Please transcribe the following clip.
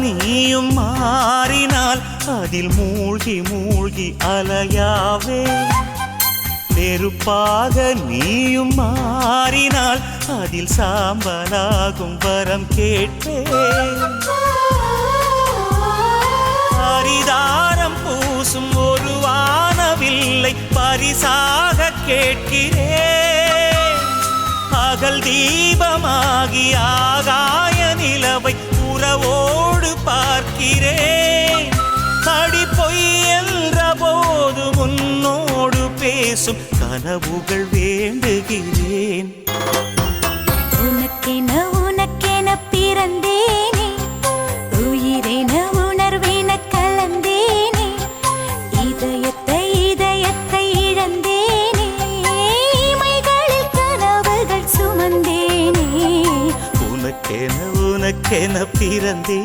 நீயும் மாறினால் அதில் மூழ்கி மூழ்கி அலையாவே. நெருப்பாக நீயும் மாறினால் அதில் சாம்பலாகும் வரம் கேட்பேன். அரிதாரம் பூசும் ஒரு வானவில்லை பரிசாக கேட்கிறேன். அகல் தீபமாகி ஆகாய நிலவை உறவோடு பார்க்கிறேன். அடி பொய் என்ற போது முன்னோடு பேசும் கனவுகள் வேண்டுகிறேன். உனக்கென உனக்கென பிறந்தேனே, உயிரென உணர்வென கலந்தேனே, இதயத்தை இதயத்தை இழந்தேனே, இமைகளில் கனவுகள் சுமந்தேனே. உனக்கென உனக்கென பிறந்தேன்.